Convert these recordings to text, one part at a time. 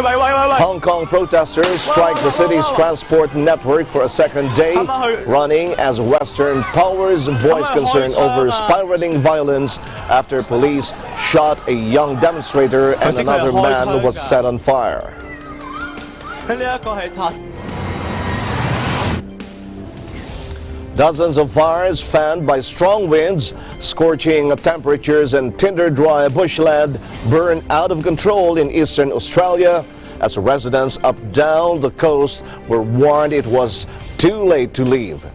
Hong Kong protesters strike the city's transport network for a second day running as Western powers voice concern over spiraling violence after police shot a young demonstrator and another man was set on fire. Dozens of fires fanned by strong winds, scorching temperatures and tinder-dry bushland burn out of control in eastern Australia as residents up down the coast were warned it was too late to leave.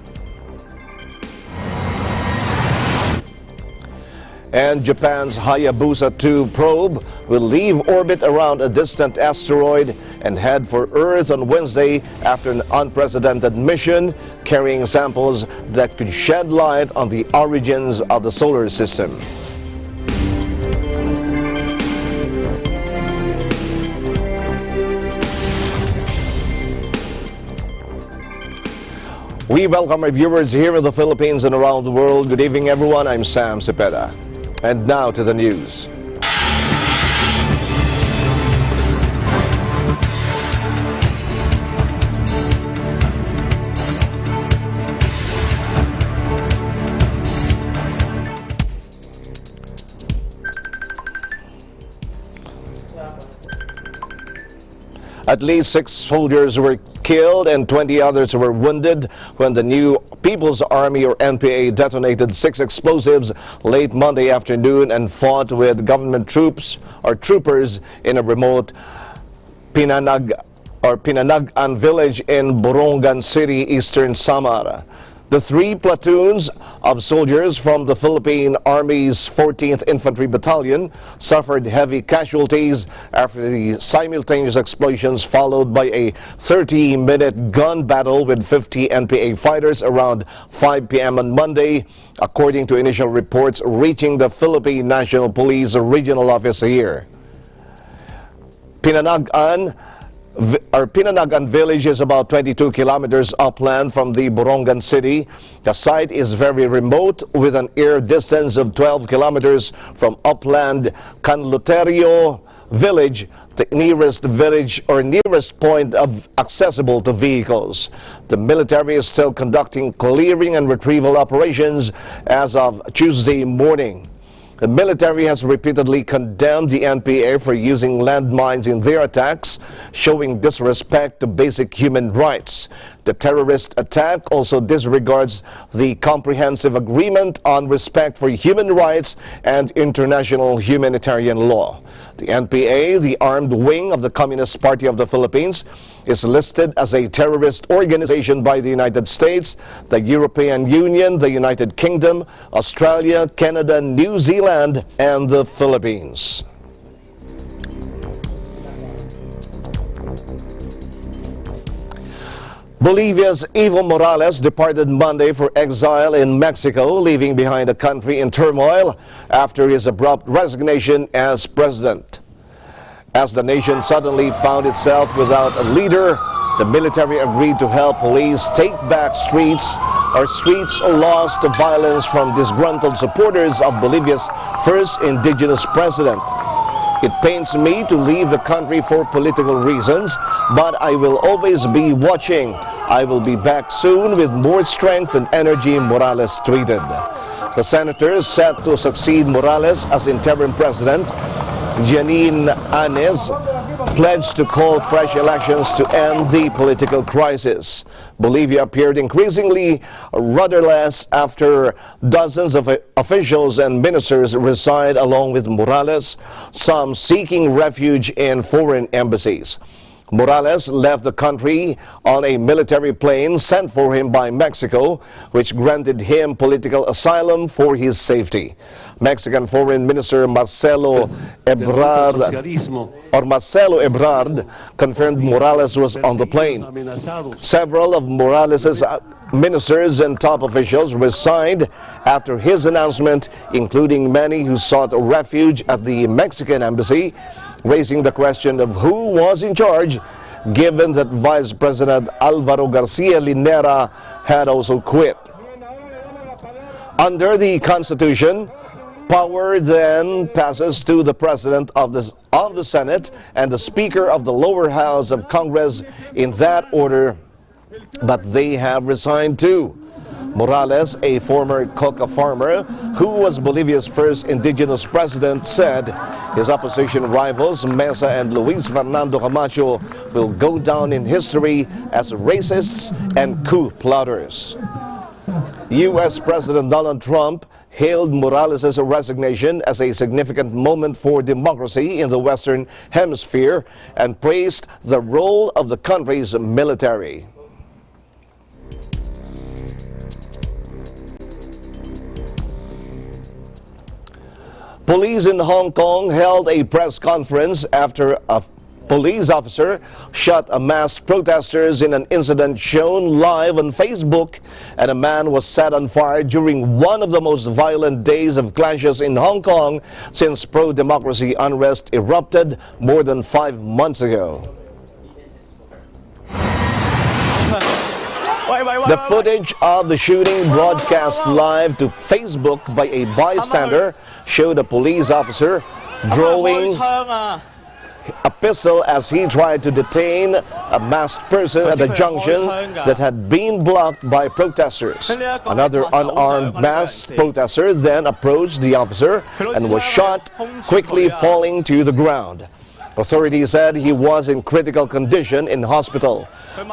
And Japan's Hayabusa 2 probe will leave orbit around a distant asteroid and head for Earth on Wednesday after an unprecedented mission carrying samples that could shed light on the origins of the solar system. We welcome our viewers here in the Philippines and around the world. Good evening, everyone. I'm Sam Cepeda. And now to the news. At least 6 soldiers were killed and 20 others were wounded when the New People's Army or NPA detonated 6 explosives late Monday afternoon and fought with government troops or troopers in a remote Pinanagan village in Borongan City, eastern Samar. The 3 platoons of soldiers from the Philippine Army's 14th Infantry Battalion suffered heavy casualties after the simultaneous explosions followed by a 30-minute gun battle with 50 NPA fighters around 5 p.m. on Monday, according to initial reports reaching the Philippine National Police regional office here. Pinanagan village is about 22 kilometers upland from the Borongan city. The site is very remote with an air distance of 12 kilometers from upland Canluterio village, the nearest village or nearest point of accessible to vehicles. The military is still conducting clearing and retrieval operations as of Tuesday morning. The military has repeatedly condemned the NPA for using landmines in their attacks, showing disrespect to basic human rights. The terrorist attack also disregards the comprehensive agreement on respect for human rights and international humanitarian law. The NPA, the armed wing of the Communist Party of the Philippines, is listed as a terrorist organization by the United States, the European Union, the United Kingdom, Australia, Canada, New Zealand, and the Philippines. Bolivia's Evo Morales departed Monday for exile in Mexico, leaving behind a country in turmoil after his abrupt resignation as president. As the nation suddenly found itself without a leader, the military agreed to help police take back streets lost to violence from disgruntled supporters of Bolivia's first indigenous president. It pains me to leave the country for political reasons, but I will always be watching. I will be back soon with more strength and energy, Morales tweeted. The senator set to succeed Morales as interim president, Janine Áñez, pledged to call fresh elections to end the political crisis. Bolivia appeared increasingly rudderless after dozens of officials and ministers resigned along with Morales, some seeking refuge in foreign embassies. Morales left the country on a military plane sent for him by Mexico, which granted him political asylum for his safety. Mexican Foreign Minister Marcelo Ebrard confirmed Morales was on the plane. Several of Morales' ministers and top officials resigned after his announcement, including many who sought refuge at the Mexican embassy, raising the question of who was in charge, given that Vice President Alvaro Garcia Linera had also quit. Under the Constitution, Power then passes to the President of the Senate and the Speaker of the lower house of Congress in that order, but they have resigned too. Morales, a former coca farmer who was Bolivia's first indigenous president, said his opposition rivals Mesa and Luis Fernando Camacho will go down in history as racists and coup plotters. U.S. President Donald Trump hailed Morales' resignation as a significant moment for democracy in the Western Hemisphere and praised the role of the country's military. Police in Hong Kong held a press conference after a police officer shot a masked protesters in an incident shown live on Facebook, and a man was set on fire during one of the most violent days of clashes in Hong Kong since pro-democracy unrest erupted more than 5 months ago. The footage of the shooting, broadcast live to Facebook by a bystander, showed a police officer drawing a pistol as he tried to detain a masked person at a junction that had been blocked by protesters. Another unarmed masked protester then approached the officer and was shot, quickly falling to the ground. Authorities said he was in critical condition in hospital.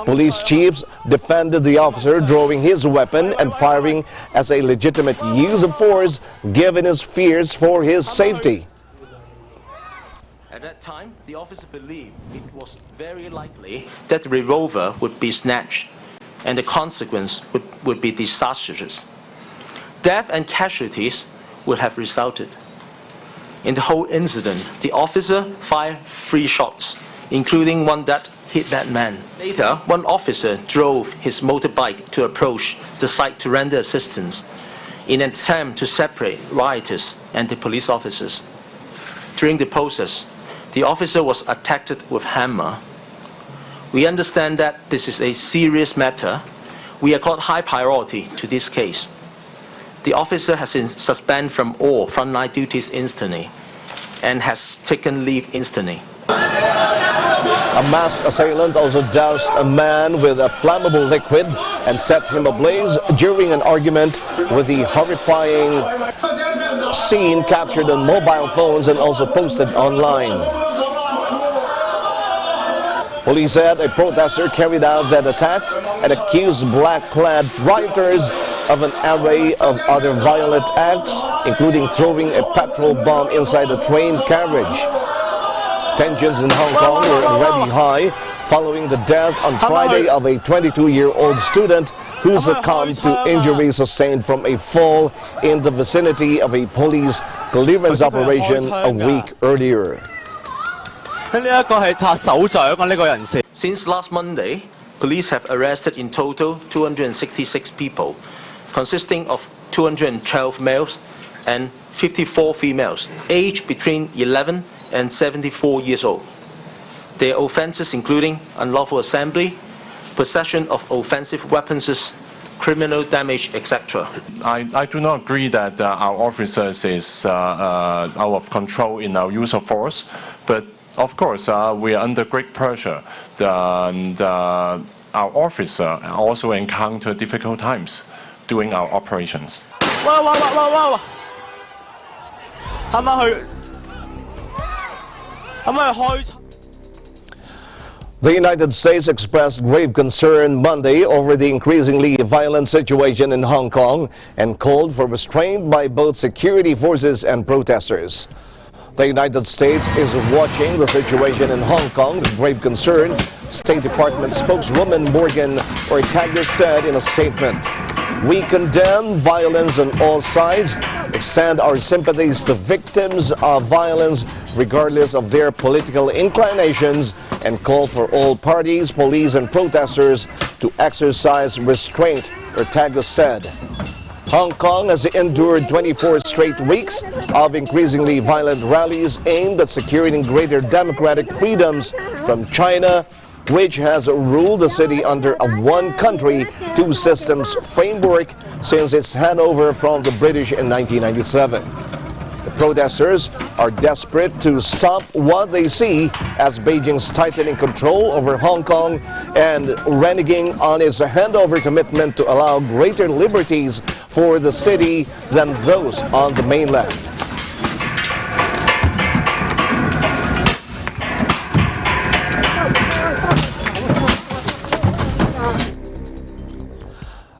Police chiefs defended the officer drawing his weapon and firing as a legitimate use of force given his fears for his safety. At that time, the officer believed it was very likely that the revolver would be snatched and the consequence would be disastrous. Death and casualties would have resulted. In the whole incident, the officer fired 3 shots, including one that hit that man. Later, one officer drove his motorbike to approach the site to render assistance in an attempt to separate rioters and the police officers. During the process, the officer was attacked with hammer. We understand that this is a serious matter. We accord high priority to this case. The officer has been suspended from all frontline duties instantly and has taken leave instantly. A masked assailant also doused a man with a flammable liquid and set him ablaze during an argument, with the horrifying scene captured on mobile phones and also posted online. Police said a protester carried out that attack and accused black-clad rioters of an array of other violent acts, including throwing a petrol bomb inside a train carriage. Tensions in Hong Kong were already high following the death on Friday of a 22-year-old student who succumbed to injuries sustained from a fall in the vicinity of a police clearance operation a week earlier. Since last Monday, police have arrested in total 266 people, consisting of 212 males and 54 females, aged between 11 and 74 years old. Their offences including unlawful assembly, possession of offensive weapons, criminal damage, etc. I do not agree that our officers is out of control in our use of force, but of course we are under great pressure, and our officer also encounter difficult times doing our operations. The United States expressed grave concern Monday over the increasingly violent situation in Hong Kong and called for restraint by both security forces and protesters. The United States is watching the situation in Hong Kong with grave concern, State Department spokeswoman Morgan Ortagus said in a statement. We condemn violence on all sides, extend our sympathies to victims of violence regardless of their political inclinations, and call for all parties, police and protesters to exercise restraint, Ortagus said. Hong Kong has endured 24 straight weeks of increasingly violent rallies aimed at securing greater democratic freedoms from China, which has ruled the city under a one country, two systems framework since its handover from the British in 1997. The protesters are desperate to stop what they see as Beijing's tightening control over Hong Kong and reneging on its handover commitment to allow greater liberties for the city than those on the mainland.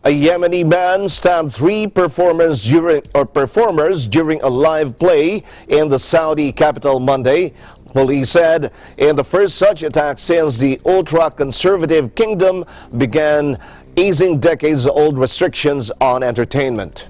A Yemeni man stabbed three performers during a live play in the Saudi capital Monday. Police said in the first such attack since the ultra-conservative kingdom began easing decades-old restrictions on entertainment.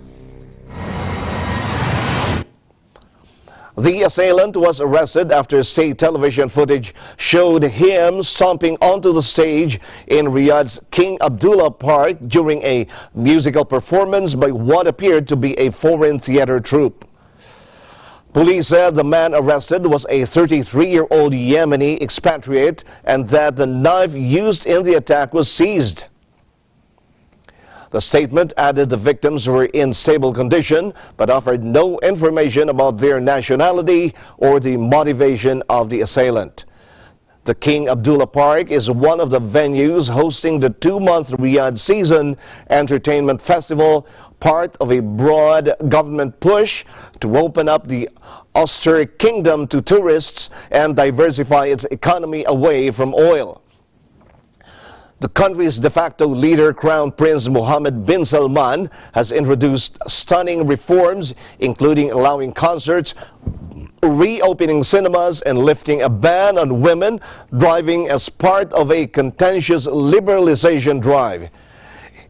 The assailant was arrested after state television footage showed him stomping onto the stage in Riyadh's King Abdullah Park during a musical performance by what appeared to be a foreign theater troupe. Police said the man arrested was a 33-year-old Yemeni expatriate and that the knife used in the attack was seized. The statement added the victims were in stable condition but offered no information about their nationality or the motivation of the assailant. The King Abdullah Park is one of the venues hosting the two-month Riyadh Season Entertainment Festival, part of a broad government push to open up the austere kingdom to tourists and diversify its economy away from oil. The country's de facto leader, Crown Prince Mohammed bin Salman, has introduced stunning reforms, including allowing concerts, reopening cinemas, and lifting a ban on women driving as part of a contentious liberalization drive.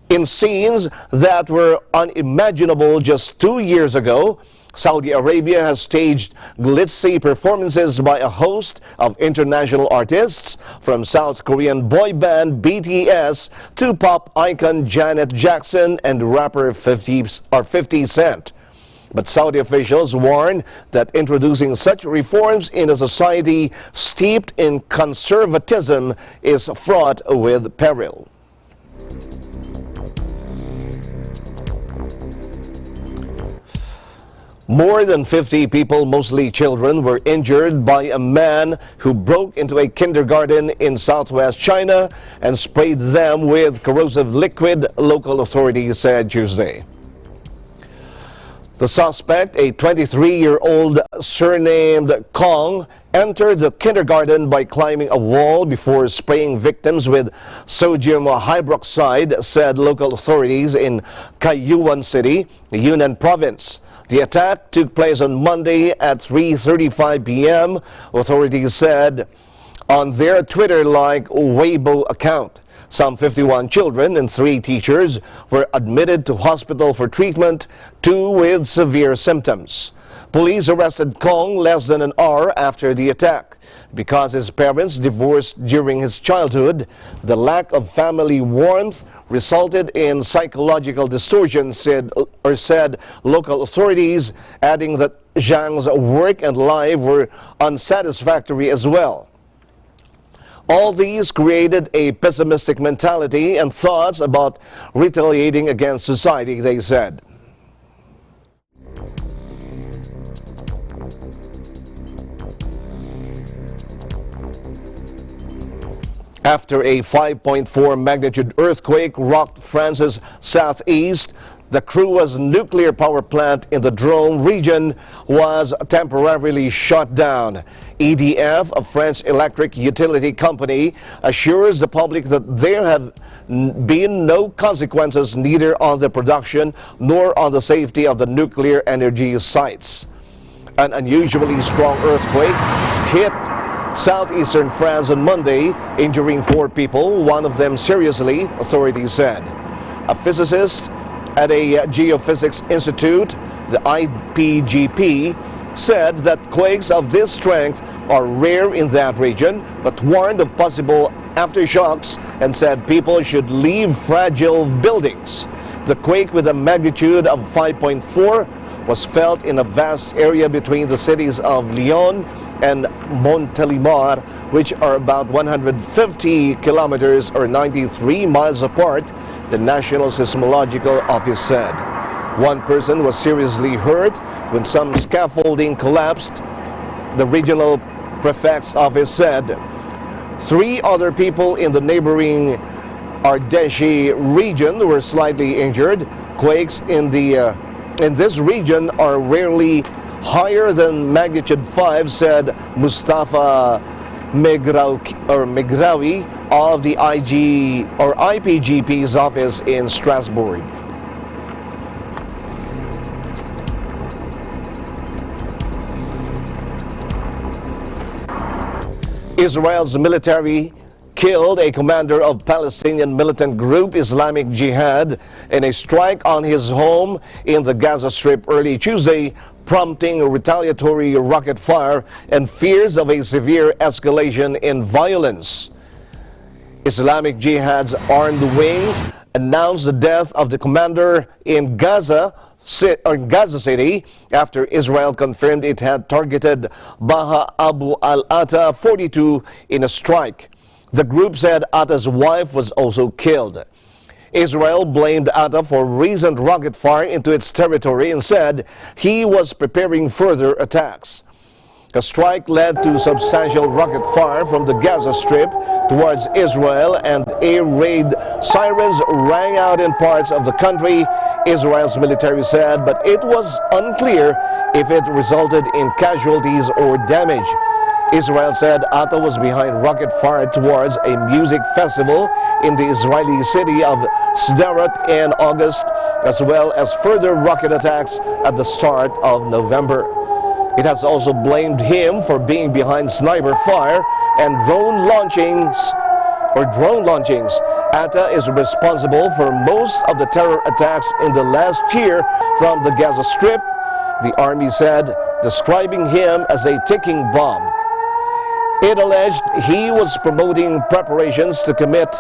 In scenes that were unimaginable just 2 years ago, Saudi Arabia has staged glitzy performances by a host of international artists, from South Korean boy band BTS to pop icon Janet Jackson and rapper 50 Cent. But Saudi officials warn that introducing such reforms in a society steeped in conservatism is fraught with peril. More than 50 people, mostly children, were injured by a man who broke into a kindergarten in southwest China and sprayed them with corrosive liquid, local authorities said Tuesday. The suspect, a 23-year-old surnamed Kong, entered the kindergarten by climbing a wall before spraying victims with sodium hydroxide, said local authorities in Taiyuan City, Yunnan Province. The attack took place on Monday at 3:35 p.m., authorities said on their Twitter-like Weibo account. Some 51 children and 3 teachers were admitted to hospital for treatment, 2 with severe symptoms. Police arrested Kong less than an hour after the attack. Because his parents divorced during his childhood, the lack of family warmth resulted in psychological distortion, said local authorities, adding that Zhang's work and life were unsatisfactory as well. All these created a pessimistic mentality and thoughts about retaliating against society, they said. After a 5.4 magnitude earthquake rocked France's southeast, the Creuse nuclear power plant in the Drôme region was temporarily shut down. EDF, a French electric utility company, assures the public that there have been no consequences neither on the production nor on the safety of the nuclear energy sites. An unusually strong earthquake hit southeastern France on Monday, injuring 4 people, one of them seriously, authorities said. A physicist at a geophysics institute, the IPGP, said that quakes of this strength are rare in that region, but warned of possible aftershocks and said people should leave fragile buildings. The quake, with a magnitude of 5.4, was felt in a vast area between the cities of Lyon and Montélimar, which are about 150 kilometers or 93 miles apart, the National Seismological Office said. One person was seriously hurt when some scaffolding collapsed, the regional prefect's office said. 3 other people in the neighboring Ardèche region were slightly injured. Quakes in this region are rarely higher than magnitude 5, said Mustafa Megrawi of the IPGP's office in Strasbourg. Israel's military killed a commander of Palestinian militant group Islamic Jihad in a strike on his home in the Gaza Strip early Tuesday, prompting a retaliatory rocket fire and fears of a severe escalation in violence. Islamic Jihad's armed wing announced the death of the commander in Gaza City after Israel confirmed it had targeted Baha Abu al-Atta, 42, in a strike. The group said Atta's wife was also killed. Israel blamed Atta for recent rocket fire into its territory and said he was preparing further attacks. The strike led to substantial rocket fire from the Gaza Strip towards Israel, and air raid sirens rang out in parts of the country, Israel's military said, but it was unclear if it resulted in casualties or damage. Israel said Atta was behind rocket fire towards a music festival in the Israeli city of Sderot in August, as well as further rocket attacks at the start of November. It has also blamed him for being behind sniper fire and drone launchings. Atta is responsible for most of the terror attacks in the last year from the Gaza Strip, the army said, describing him as a ticking bomb. It alleged he was promoting preparations to commit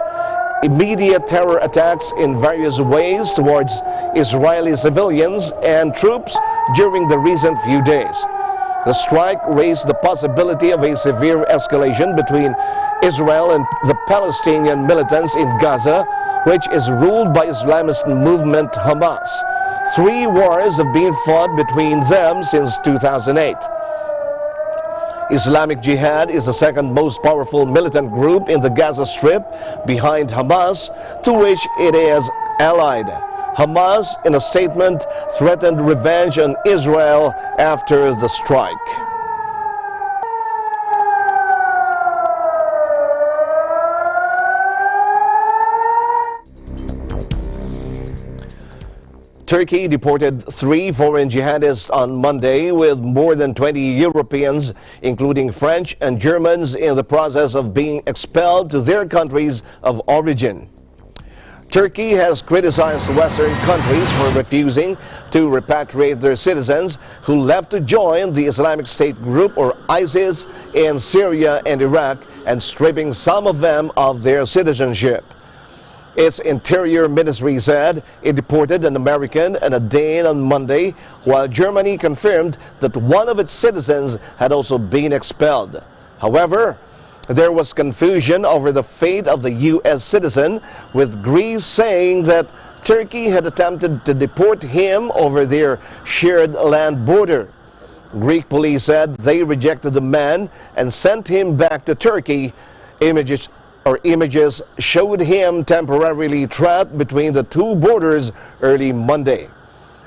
immediate terror attacks in various ways towards Israeli civilians and troops during the recent few days. The strike raised the possibility of a severe escalation between Israel and the Palestinian militants in Gaza, which is ruled by Islamist movement Hamas. 3 wars have been fought between them since 2008. Islamic Jihad is the second most powerful militant group in the Gaza Strip, behind Hamas, to which it is allied. Hamas, in a statement, threatened revenge on Israel after the strike. Turkey deported 3 foreign jihadists on Monday, with more than 20 Europeans, including French and Germans, in the process of being expelled to their countries of origin. Turkey has criticized Western countries for refusing to repatriate their citizens who left to join the Islamic State group, or ISIS, in Syria and Iraq, and stripping some of them of their citizenship. Its Interior Ministry said it deported an American and a Dane on Monday, while Germany confirmed that one of its citizens had also been expelled. However, there was confusion over the fate of the U.S. citizen, with Greece saying that Turkey had attempted to deport him over their shared land border. Greek police said they rejected the man and sent him back to Turkey. Images showed him temporarily trapped between the 2 borders early Monday.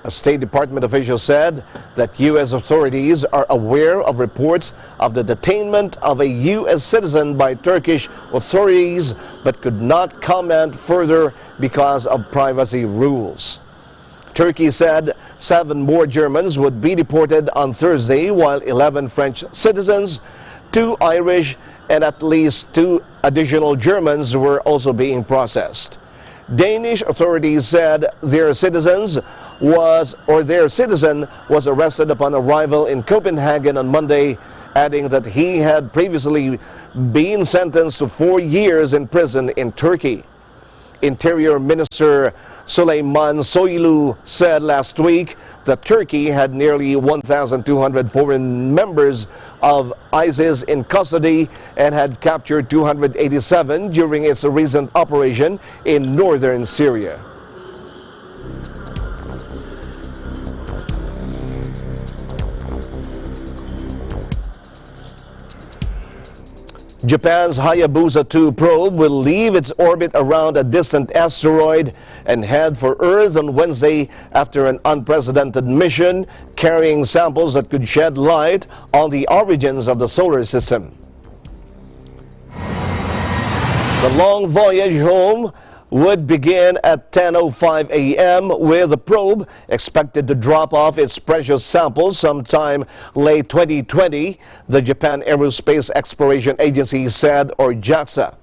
A State Department official said that U.S. authorities are aware of reports of the detainment of a U.S. citizen by Turkish authorities, but could not comment further because of privacy rules. Turkey said 7 more Germans would be deported on Thursday, while 11 French citizens, 2 Irish, and at least 2 additional Germans were also being processed. Danish authorities said their citizen was arrested upon arrival in Copenhagen on Monday, adding that he had previously been sentenced to 4 years in prison in Turkey. Interior Minister Süleyman Soylu said last week that Turkey had nearly 1,200 foreign members of ISIS in custody and had captured 287 during its recent operation in northern Syria. Japan's Hayabusa 2 probe will leave its orbit around a distant asteroid and head for Earth on Wednesday after an unprecedented mission carrying samples that could shed light on the origins of the solar system. The long voyage home would begin at 10:05 a.m. with the probe expected to drop off its precious samples sometime late 2020, the Japan Aerospace Exploration Agency said, or JAXA.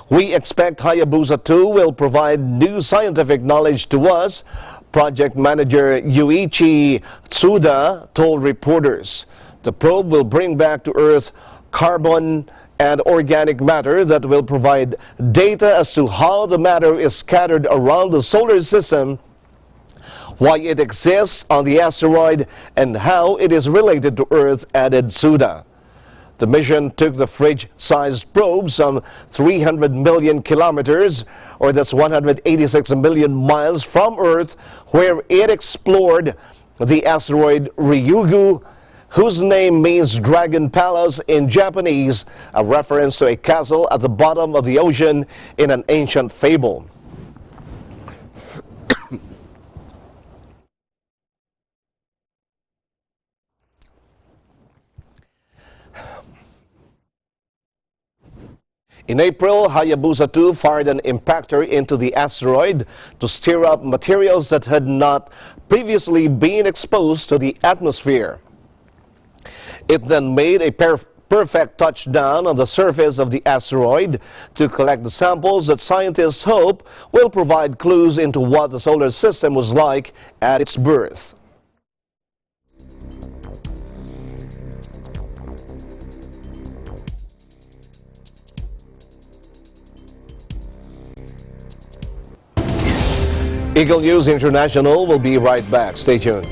We expect Hayabusa 2 will provide new scientific knowledge to us, project manager Yuichi Tsuda told reporters. The probe will bring back to Earth carbon and organic matter that will provide data as to how the matter is scattered around the solar system, why it exists on the asteroid, and how it is related to Earth, added Tsuda. The mission took the fridge-sized probe some 300 million kilometers, or that's 186 million miles from Earth, where it explored the asteroid Ryugu, whose name means Dragon Palace in Japanese, a reference to a castle at the bottom of the ocean in an ancient fable. In April, Hayabusa 2 fired an impactor into the asteroid to stir up materials that had not previously been exposed to the atmosphere. It then made a perfect touchdown on the surface of the asteroid to collect the samples that scientists hope will provide clues into what the solar system was like at its birth. Eagle News International will be right back. Stay tuned.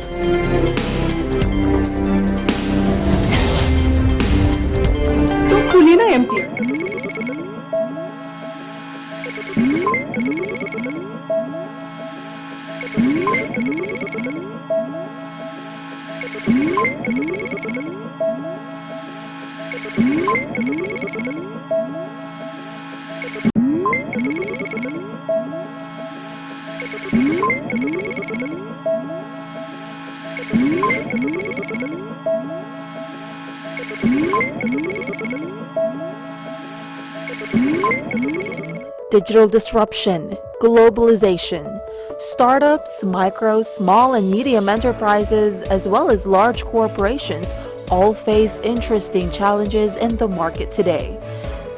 Kulina empty. Digital disruption, globalization, startups, micro, small and medium enterprises, as well as large corporations all face interesting challenges in the market today.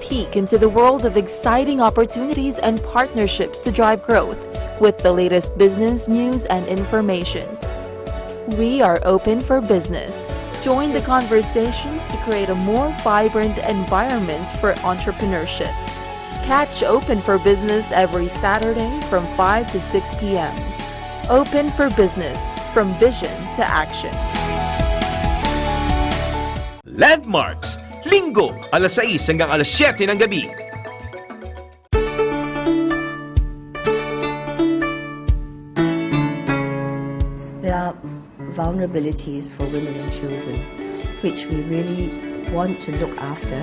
Peek into the world of exciting opportunities and partnerships to drive growth with the latest business news and information. We are open for business. Join the conversations to create a more vibrant environment for entrepreneurship. Catch Open for Business every Saturday from 5 to 6 p.m. Open for Business, from vision to action. Landmarks, Linggo, alas 6 hanggang alas 7 ng gabi. There are vulnerabilities for women and children, which we really want to look after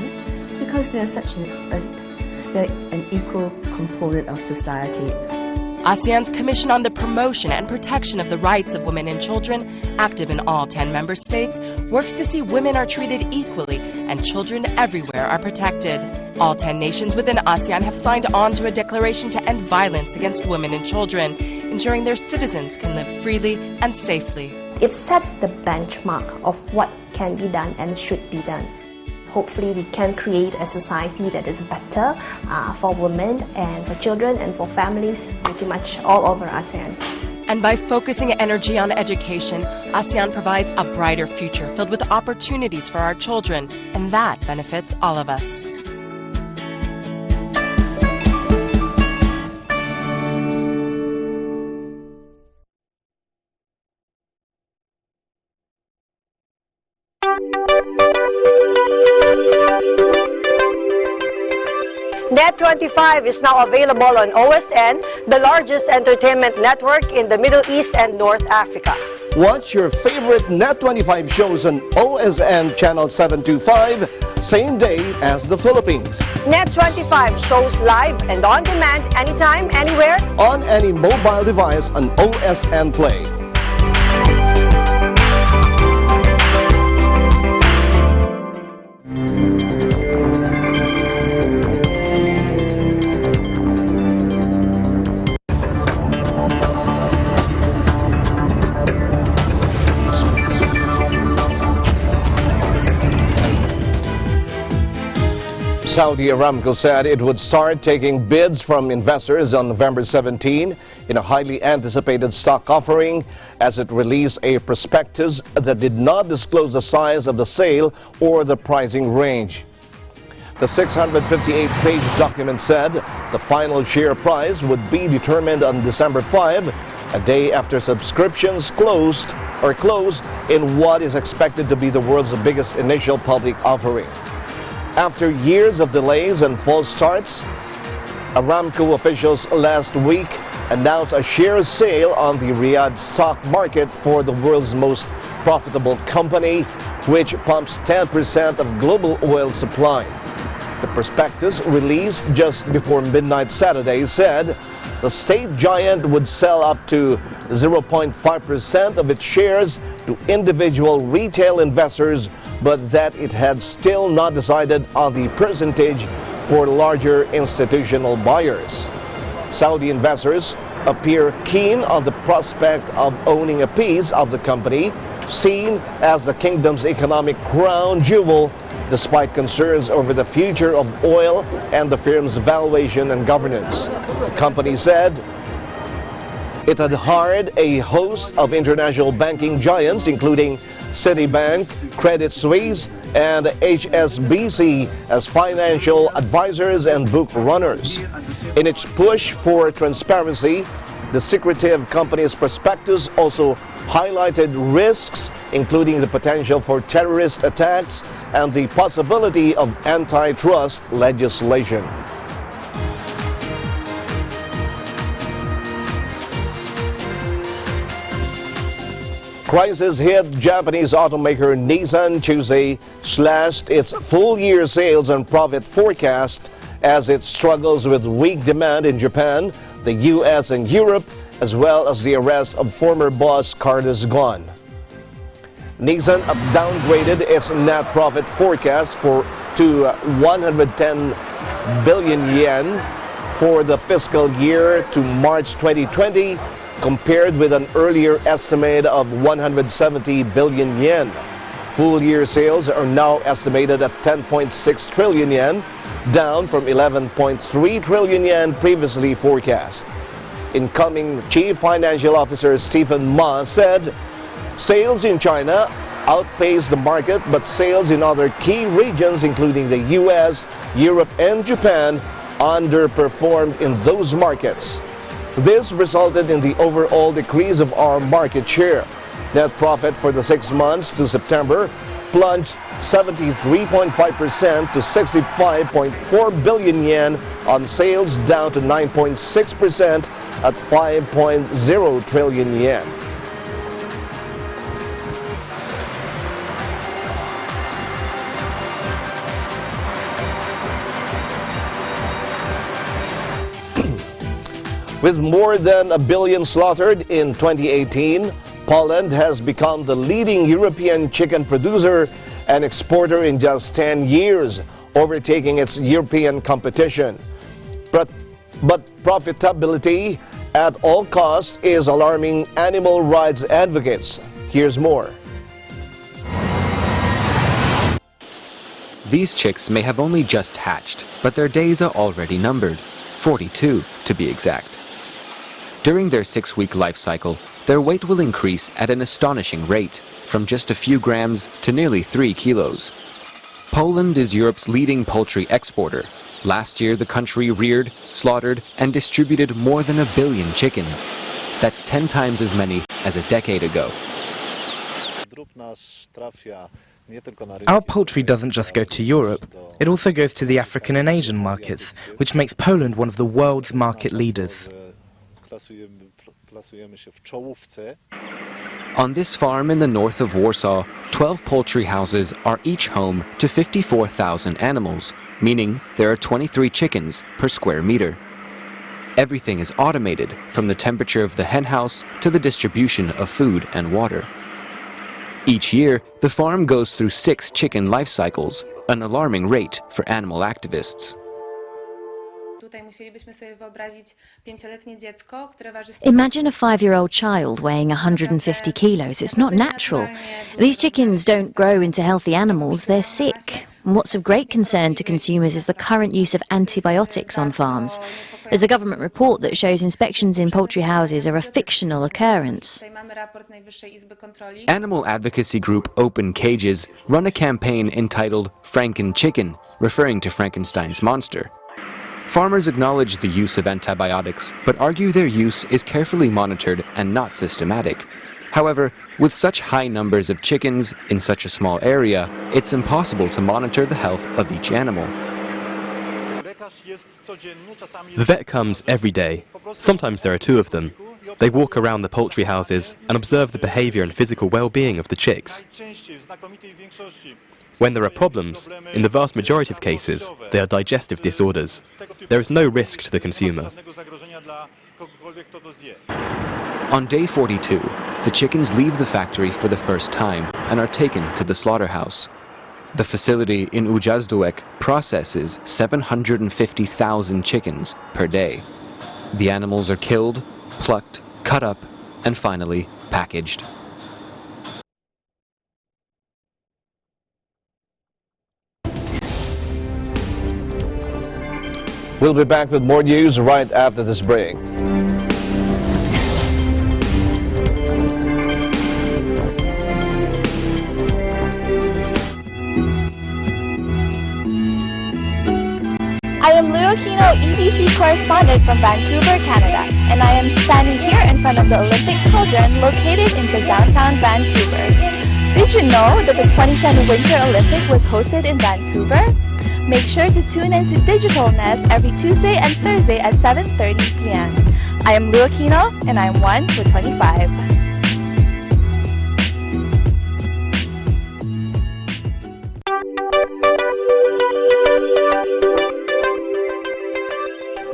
because they're such an equal component of society. ASEAN's Commission on the Promotion and Protection of the Rights of Women and Children, active in all 10 member states, works to see women are treated equally and children everywhere are protected. All 10 nations within ASEAN have signed on to a declaration to end violence against women and children, ensuring their citizens can live freely and safely. It sets the benchmark of what can be done and should be done. Hopefully we can create a society that is better for women and for children and for families pretty much all over ASEAN. And by focusing energy on education, ASEAN provides a brighter future filled with opportunities for our children, and that benefits all of us. Net25 is now available on OSN, the largest entertainment network in the Middle East and North Africa. Watch your favorite Net25 shows on OSN Channel 725 same day as the Philippines, Net25 shows live and on demand anytime, anywhere. on any mobile device on OSN Play. Saudi Aramco said it would start taking bids from investors on November 17 in a highly anticipated stock offering as it released a prospectus that did not disclose the size of the sale or the pricing range. The 658-page document said the final share price would be determined on December 5, a day after subscriptions closed in what is expected to be the world's biggest initial public offering. After years of delays and false starts, Aramco officials last week announced a share sale on the Riyadh stock market for the world's most profitable company, which pumps 10% of global oil supply. The prospectus released just before midnight Saturday said the state giant would sell up to 0.5% of its shares to individual retail investors, but that it had still not decided on the percentage for larger institutional buyers. Saudi investors appear keen on the prospect of owning a piece of the company, seen as the kingdom's economic crown jewel, despite concerns over the future of oil and the firm's valuation and governance. The company said it had hired a host of international banking giants, including Citibank, Credit Suisse, and HSBC as financial advisors and book runners. In its push for transparency, the secretive company's prospectus also highlighted risks, including the potential for terrorist attacks and the possibility of antitrust legislation. Crisis hit Japanese automaker Nissan Tuesday, slashed its full-year sales and profit forecast as it struggles with weak demand in Japan, the US, and Europe, as well as the arrest of former boss Carlos Ghosn. Nissan downgraded its net profit forecast to 110 billion yen for the fiscal year to March 2020, compared with an earlier estimate of 170 billion yen. Full-year sales are now estimated at 10.6 trillion yen, down from 11.3 trillion yen previously forecast. Incoming Chief Financial Officer Stephen Ma said sales in China outpaced the market, but sales in other key regions, including the US, Europe, and Japan, underperformed in those markets. This resulted in the overall decrease of our market share. Net profit for the 6 months to September plunged 73.5% to 65.4 billion yen on sales, down to 9.6% at 5.0 trillion yen. With more than 1 billion slaughtered in 2018, Poland has become the leading European chicken producer and exporter in just 10 years, overtaking its European competition. But profitability at all costs is alarming animal rights advocates. Here's more. These chicks may have only just hatched, but their days are already numbered, 42 to be exact. During their 6-week life cycle, their weight will increase at an astonishing rate, from just a few grams to nearly 3 kilos. Poland is Europe's leading poultry exporter. Last year, the country reared, slaughtered, and distributed more than 1 billion chickens. That's 10 times as many as a decade ago. Our poultry doesn't just go to Europe, it also goes to the African and Asian markets, which makes Poland one of the world's market leaders. On this farm in the north of Warsaw, 12 poultry houses are each home to 54,000 animals, meaning there are 23 chickens per square meter. Everything is automated, from the temperature of the hen house to the distribution of food and water. Each year, the farm goes through 6 chicken life cycles, an alarming rate for animal activists. Imagine a 5-year-old child weighing 150 kilos. It's not natural. These chickens don't grow into healthy animals, they're sick. And what's of great concern to consumers is the current use of antibiotics on farms. There's a government report that shows inspections in poultry houses are a fictional occurrence. Animal advocacy group Open Cages run a campaign entitled Franken Chicken, referring to Frankenstein's monster. Farmers acknowledge the use of antibiotics, but argue their use is carefully monitored and not systematic. However, with such high numbers of chickens in such a small area, it's impossible to monitor the health of each animal. The vet comes every day. Sometimes there are 2 of them. They walk around the poultry houses and observe the behavior and physical well-being of the chicks. When there are problems, in the vast majority of cases, they are digestive disorders. There is no risk to the consumer. On day 42, the chickens leave the factory for the first time and are taken to the slaughterhouse. The facility in Ujazdowek processes 750,000 chickens per day. The animals are killed, plucked, cut up, and finally packaged. We'll be back with more news right after this break. I am Leo Aquino, EBC correspondent from Vancouver, Canada, and I am standing here in front of the Olympic Cauldron located in downtown Vancouver. Did you know that the 2010 Winter Olympic was hosted in Vancouver? Make sure to tune in to Digital Nest every Tuesday and Thursday at 7:30 p.m. I am Leo Aquino, and I'm 1 for 25.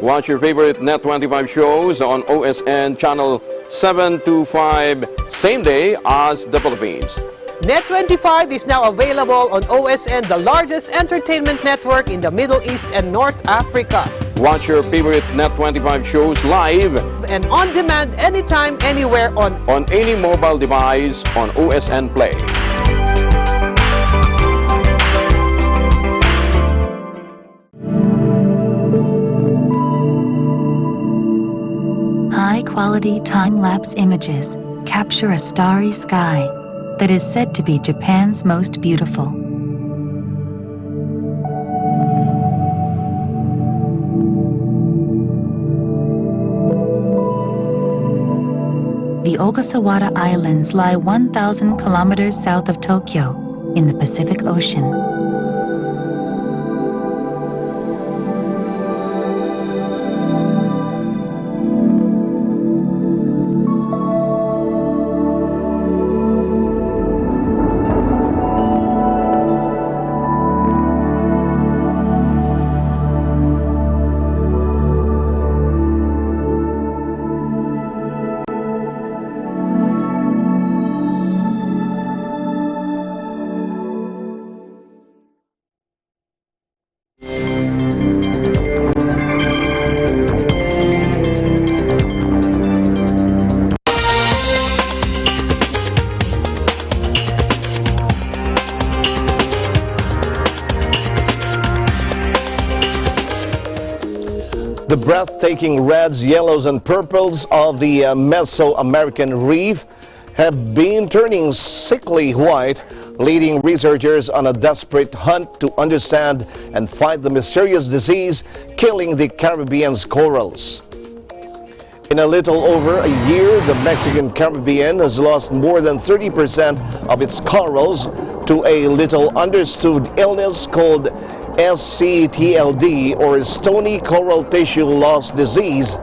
Watch your favorite Net25 shows on OSN channel 725, same day as the Philippines. Net25 is now available on OSN, the largest entertainment network in the Middle East and North Africa. Watch your favorite Net25 shows live and on demand anytime, anywhere on any mobile device on OSN Play. High-quality time-lapse images capture a starry sky that is said to be Japan's most beautiful. The Ogasawara Islands lie 1,000 kilometers south of Tokyo in the Pacific Ocean. The breathtaking reds, yellows, and purples of the Mesoamerican reef have been turning sickly white, leading researchers on a desperate hunt to understand and fight the mysterious disease killing the Caribbean's corals. In a little over a year, the Mexican Caribbean has lost more than 30% of its corals to a little understood illness called SCTLD, or stony coral tissue loss disease,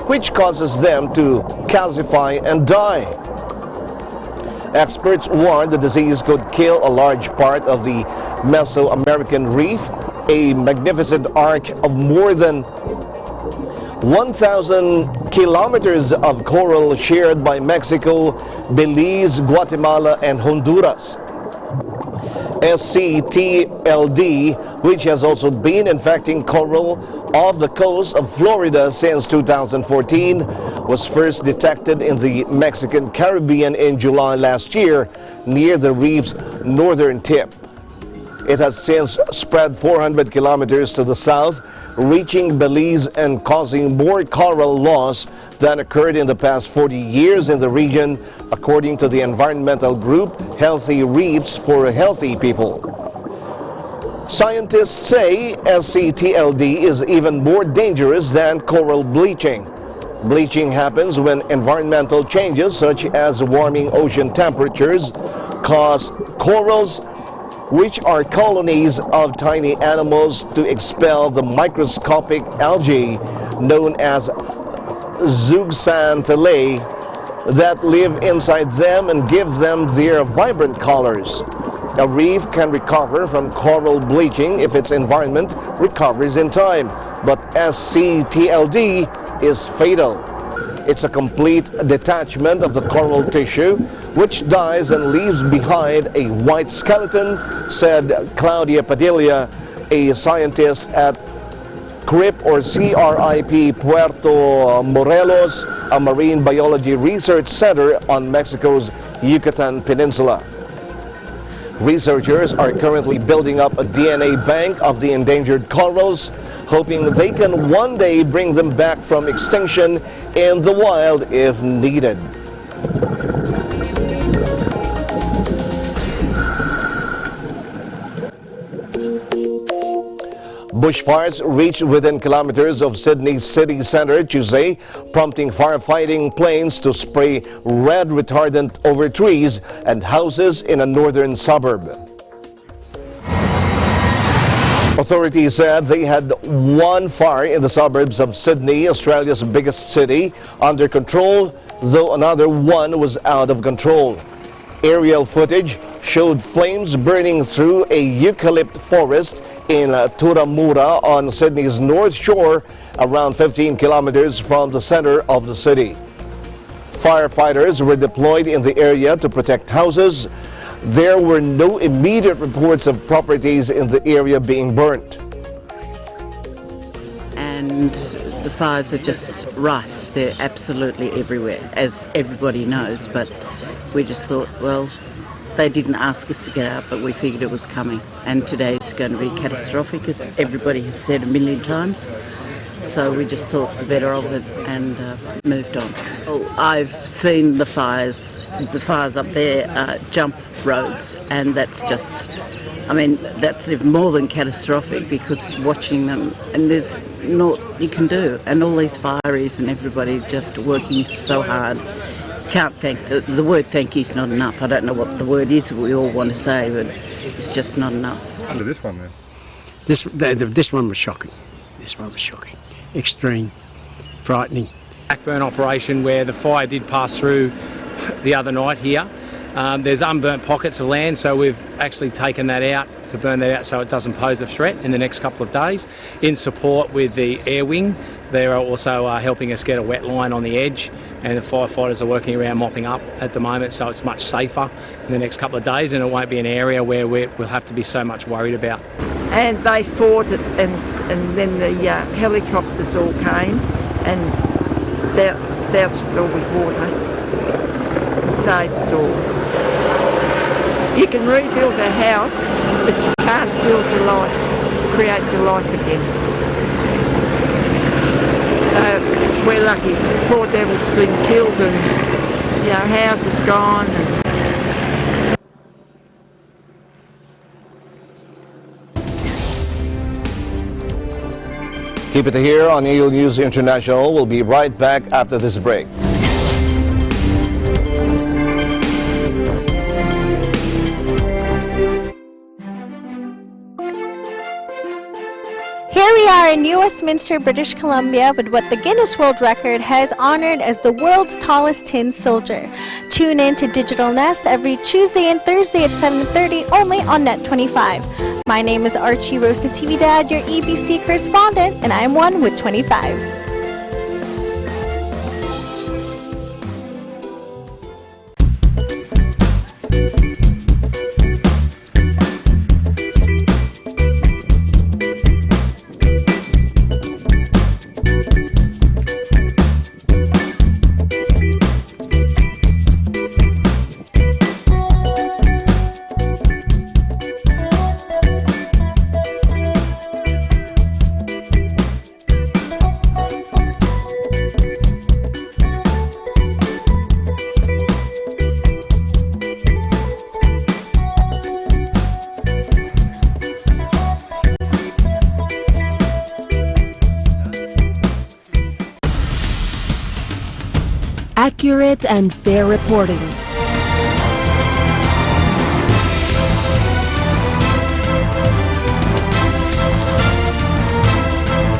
which causes them to calcify and die. Experts warn the disease could kill a large part of the Mesoamerican reef, a magnificent arc of more than 1,000 kilometers of coral shared by Mexico, Belize, Guatemala, and Honduras. SCTLD, which has also been infecting coral off the coast of Florida since 2014, was first detected in the Mexican Caribbean in July last year near the reef's northern tip. It has since spread 400 kilometers to the south, reaching Belize and causing more coral loss than occurred in the past 40 years in the region, according to the environmental group Healthy Reefs for Healthy People. Scientists say SCTLD is even more dangerous than coral bleaching. Bleaching happens when environmental changes such as warming ocean temperatures cause corals, which are colonies of tiny animals, to expel the microscopic algae known as zooxanthellae that live inside them and give them their vibrant colors. A reef can recover from coral bleaching if its environment recovers in time, but SCTLD is fatal. It's a complete detachment of the coral tissue, which dies and leaves behind a white skeleton, said Claudia Padilla, a scientist at CRIP Puerto Morelos, a marine biology research center on Mexico's Yucatan Peninsula. Researchers are currently building up a DNA bank of the endangered corals, hoping they can one day bring them back from extinction in the wild if needed. Bushfires reached within kilometers of Sydney's city centre Tuesday, prompting firefighting planes to spray red retardant over trees and houses in a northern suburb. Authorities said they had one fire in the suburbs of Sydney, Australia's biggest city, under control, though another one was out of control. Aerial footage showed flames burning through a eucalypt forest in Turramurra on Sydney's North Shore, around 15 kilometers from the center of the city. Firefighters were deployed in the area to protect houses. There were no immediate reports of properties in the area being burnt. And the fires are just rife. They're absolutely everywhere, as everybody knows, but we just thought, well, they didn't ask us to get out, but we figured it was coming. And today is going to be catastrophic, as everybody has said a million times. So we just thought the better of it and moved on. Well, I've seen the fires up there jump roads, and that's just, I mean, that's even more than catastrophic, because watching them, and there's naught you can do. And all these fireys and everybody just working so hard. Can't thank, the word thank you is not enough. I don't know what the word is we all want to say, but it's just not enough. Under this one then? This one was shocking. This one was shocking. Extreme, frightening. Backburn operation where the fire did pass through the other night here. There's unburnt pockets of land, so we've actually taken that out to burn that out so it doesn't pose a threat in the next couple of days. In support with the air wing, they're also helping us get a wet line on the edge, and the firefighters are working around mopping up at the moment, so it's much safer in the next couple of days, and it won't be an area where we'll have to be so much worried about. And they fought it, and then the helicopters all came and doused it all with water and saved it all. You can rebuild a house, but you can't build your life, create your life again. So we're lucky. Poor devil's been killed, and house is gone. Keep it here on AU News International. We'll be right back after this break. Here we are in New Westminster, British Columbia, with what the Guinness World Record has honored as the world's tallest tin soldier. Tune in to Digital Nest every Tuesday and Thursday at 7:30 only on Net25. My name is Archie Roasted TV Dad, your EBC correspondent, and I'm one with 25. Accurate and fair reporting.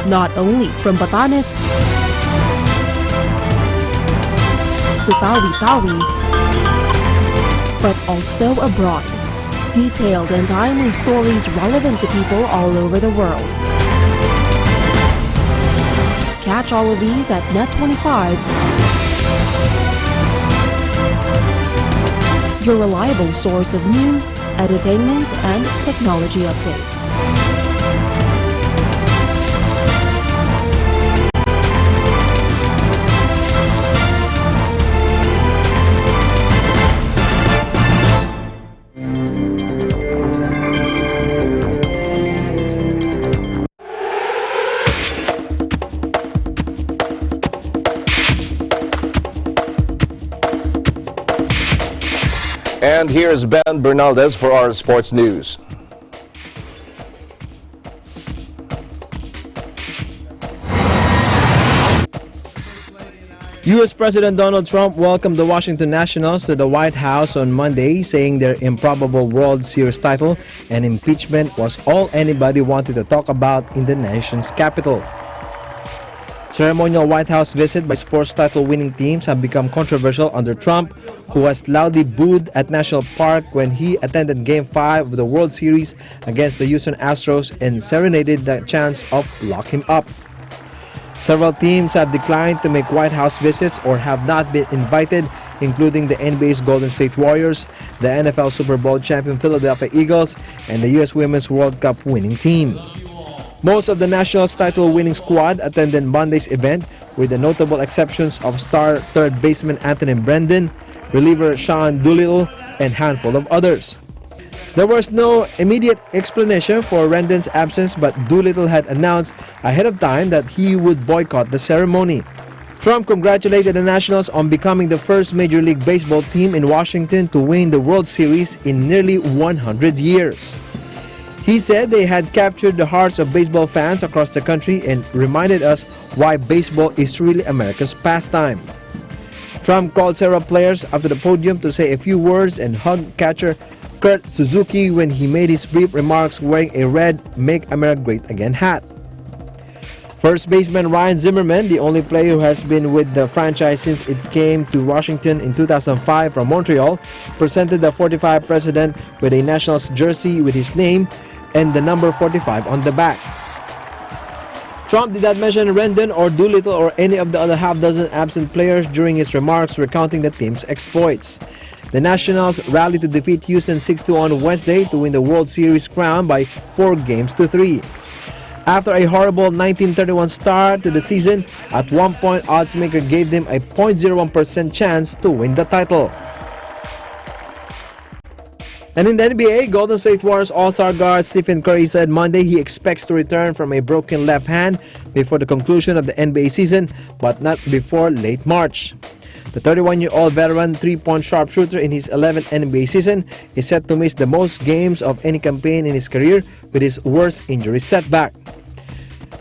Not only from Batanes to Tawi-Tawi, but also abroad. Detailed and timely stories relevant to people all over the world. Catch all of these at Net25. Your reliable source of news, entertainment, and technology updates. And here's Ben Bernaldez for our sports news. U.S. President Donald Trump welcomed the Washington Nationals to the White House on Monday, saying their improbable World Series title and impeachment was all anybody wanted to talk about in the nation's capital. Ceremonial White House visit by sports title-winning teams have become controversial under Trump, who was loudly booed at National Park when he attended Game 5 of the World Series against the Houston Astros and serenaded the chance of lock him up. Several teams have declined to make White House visits or have not been invited, including the NBA's Golden State Warriors, the NFL Super Bowl champion Philadelphia Eagles, and the U.S. Women's World Cup winning team. Most of the Nationals title-winning squad attended Monday's event, with the notable exceptions of star third baseman Anthony Brendan, reliever Sean Doolittle, and a handful of others. There was no immediate explanation for Rendon's absence, but Doolittle had announced ahead of time that he would boycott the ceremony. Trump congratulated the Nationals on becoming the first Major League Baseball team in Washington to win the World Series in nearly 100 years. He said they had captured the hearts of baseball fans across the country and reminded us why baseball is truly America's pastime. Trump called several players up to the podium to say a few words and hugged catcher Kurt Suzuki when he made his brief remarks wearing a red Make America Great Again hat. First baseman Ryan Zimmerman, the only player who has been with the franchise since it came to Washington in 2005 from Montreal, presented the 45 president with a Nationals jersey with his name and the number 45 on the back. Trump did not mention Rendon or Doolittle or any of the other half-dozen absent players during his remarks recounting the team's exploits. The Nationals rallied to defeat Houston 6-2 on Wednesday to win the World Series crown by 4-3. After a horrible 1931 start to the season, at one point oddsmaker gave them a 0.01% chance to win the title. And in the NBA, Golden State Warriors All-Star guard Stephen Curry said Monday he expects to return from a broken left hand before the conclusion of the NBA season, but not before late March. The 31-year-old veteran three-point sharpshooter in his 11th NBA season is set to miss the most games of any campaign in his career with his worst injury setback.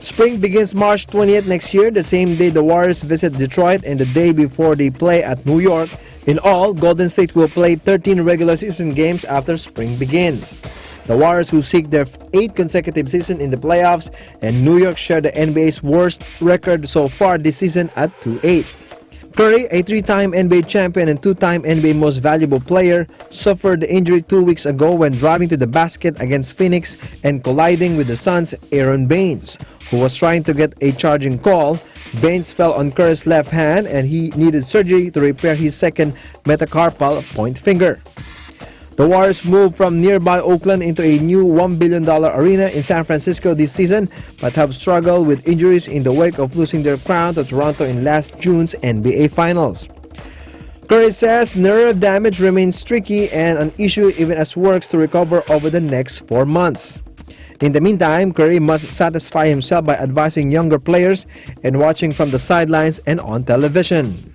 Spring begins March 20th next year, the same day the Warriors visit Detroit and the day before they play at New York. In all, Golden State will play 13 regular season games after spring begins. The Warriors, who seek their 8th consecutive season in the playoffs, and New York share the NBA's worst record so far this season at 2-8. Curry, a 3-time NBA champion and 2-time NBA Most Valuable Player, suffered the injury 2 weeks ago when driving to the basket against Phoenix and colliding with the Suns' Aaron Baines, who was trying to get a charging call. Baines fell on Curry's left hand and he needed surgery to repair his second metacarpal point finger. The Warriors moved from nearby Oakland into a new $1 billion arena in San Francisco this season, but have struggled with injuries in the wake of losing their crown to Toronto in last June's NBA Finals. Curry says nerve damage remains tricky and an issue even as works to recover over the next 4 months. In the meantime, Curry must satisfy himself by advising younger players and watching from the sidelines and on television.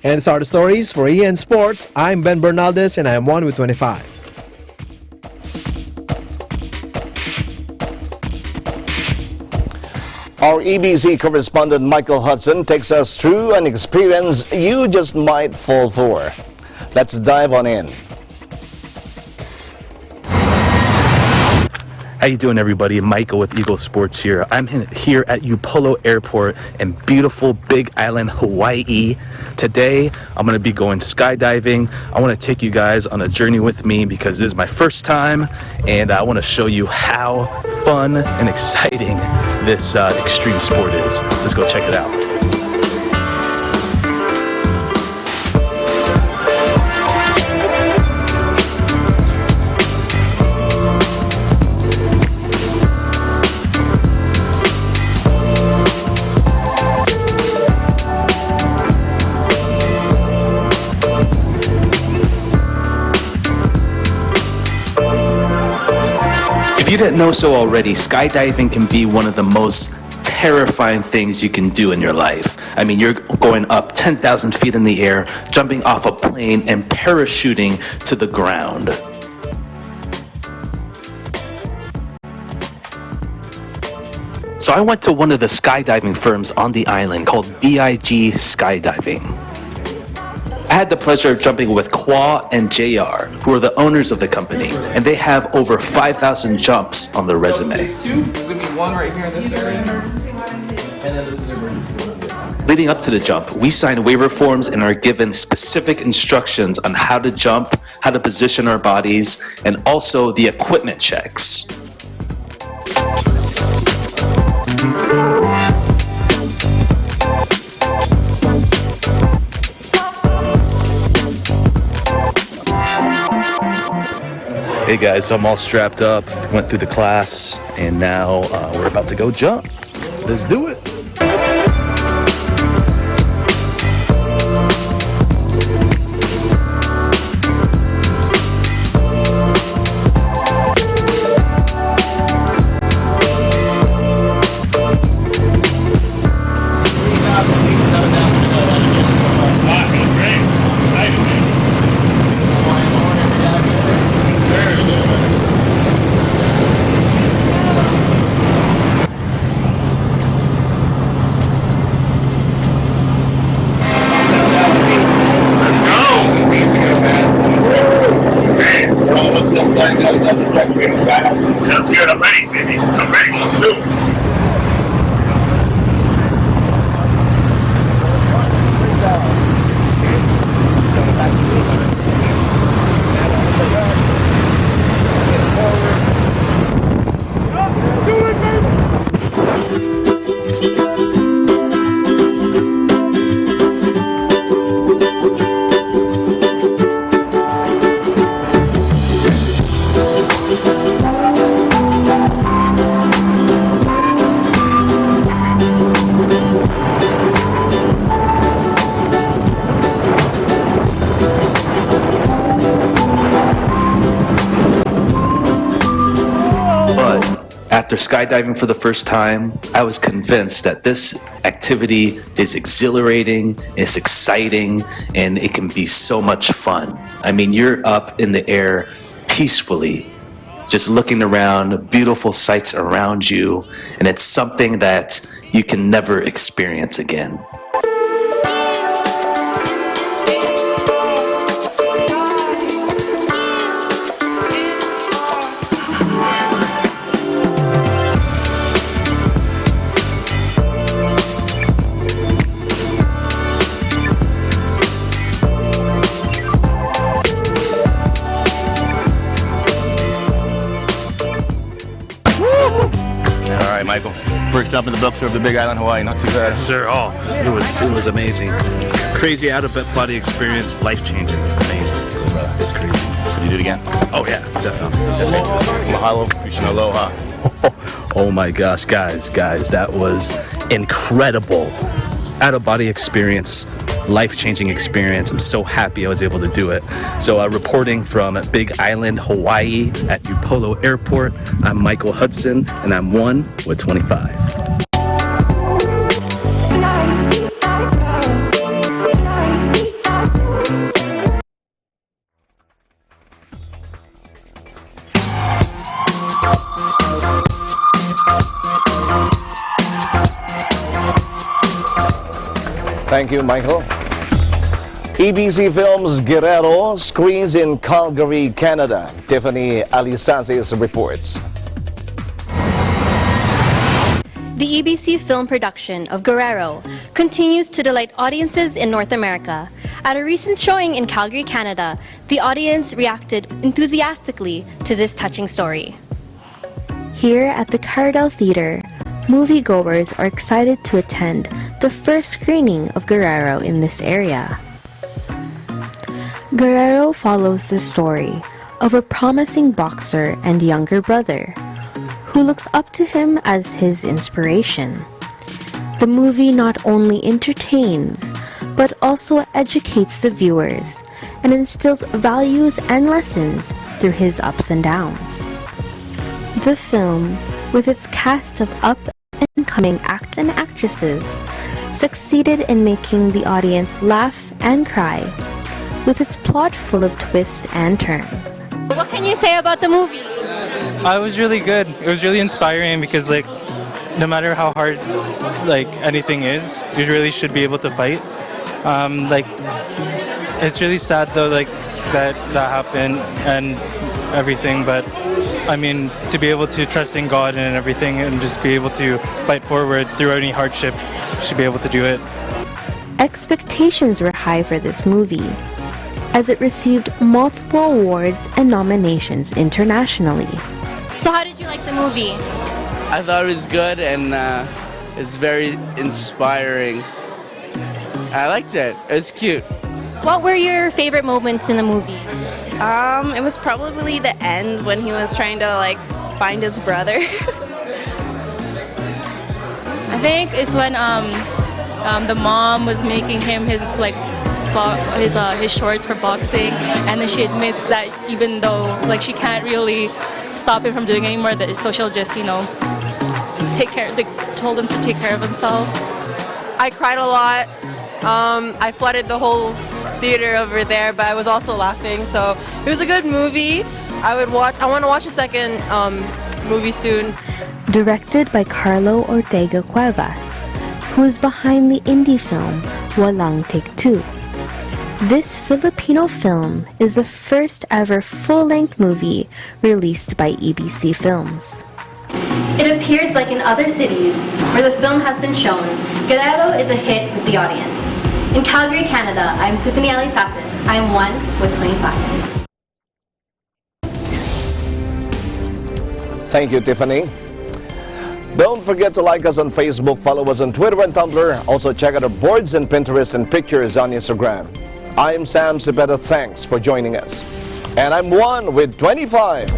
And these are the stories for EN Sports. I'm Ben Bernaldez and I am 1 with 25. Our EBC correspondent Michael Hudson takes us through an experience you just might fall for. Let's dive on in. How you doing, everybody? Michael with Eagle Sports here. I'm here at Upolu Airport in beautiful Big Island, Hawaii. Today, I'm going to be going skydiving. I want to take you guys on a journey with me because this is my first time, and I want to show you how fun and exciting this extreme sport is. Let's go check it out. If you didn't know so already, skydiving can be one of the most terrifying things you can do in your life. I mean, you're going up 10,000 feet in the air, jumping off a plane, and parachuting to the ground. So I went to one of the skydiving firms on the island called BIG Skydiving. I had the pleasure of jumping with Kwa and JR, who are the owners of the company, and they have over 5,000 jumps on their resume. There's going to be one right here in this area, and then this is emergency. Leading up to the jump, we sign waiver forms and are given specific instructions on how to jump, how to position our bodies, and also the equipment checks. Hey guys, so I'm all strapped up, went through the class, and now we're about to go jump. Let's do it. Sounds good. I'm ready, baby. I'm ready. Let's do it. After skydiving for the first time, I was convinced that this activity is exhilarating, it's exciting, and it can be so much fun. I mean, you're up in the air peacefully, just looking around, beautiful sights around you, and it's something that you can never experience again. right, Michael. First jump in the book of the Big Island, Hawaii. Not too bad. Yes, sir. Oh, it was amazing. Crazy out-of-body experience, life-changing. It's amazing. It's crazy. Could you do it again? Oh, yeah, definitely. Mahalo, Kushin aloha. Oh my gosh, guys, that was incredible. Out-of-body experience, life-changing experience. I'm so happy I was able to do it. So reporting from Big Island, Hawaii at Upolu Airport, I'm Michael Hudson, and I'm 1 with 25. Thank you, Michael. EBC Films Guerrero screens in Calgary, Canada. Tiffany Alisasis reports. The EBC film production of Guerrero continues to delight audiences in North America. At a recent showing in Calgary, Canada, the audience reacted enthusiastically to this touching story. Here at the Cardell Theatre, moviegoers are excited to attend the first screening of Guerrero in this area. Guerrero follows the story of a promising boxer and younger brother who looks up to him as his inspiration. The movie not only entertains, but also educates the viewers and instills values and lessons through his ups and downs. The film, with its cast of up-and-coming acts and actresses, succeeded in making the audience laugh and cry, with its plot full of twists and turns. What can you say about the movie? It was really good. It was really inspiring because, like, no matter how hard, like, anything is, you really should be able to fight. Like, it's really sad though, like, that happened and everything, but I mean, to be able to trust in God and everything and just be able to fight forward through any hardship, you should be able to do it. Expectations were high for this movie, as it received multiple awards and nominations internationally. So how did you like the movie? I thought it was good and it's very inspiring. I liked it. It was cute. What were your favorite moments in the movie? It was probably the end when he was trying to like find his brother. I think it's when the mom was making him his like his shorts for boxing, and then she admits that even though like she can't really stop him from doing it anymore, that so she'll just take care. They told him to take care of himself. I cried a lot. I flooded the whole theater over there, but I was also laughing. So it was a good movie. I want to watch a second movie soon. Directed by Carlo Ortega Cuevas, who is behind the indie film Walang Take Two. This Filipino film is the first ever full-length movie released by EBC Films. It appears like in other cities where the film has been shown, Guerrero is a hit with the audience. In Calgary, Canada, I'm Tiffany Alisasis. I am 1 with 25. Thank you, Tiffany. Don't forget to like us on Facebook, follow us on Twitter and Tumblr. Also check out our boards and Pinterest and pictures on Instagram. I'm Sam Cepeda. Thanks for joining us. And I'm 1 with 25.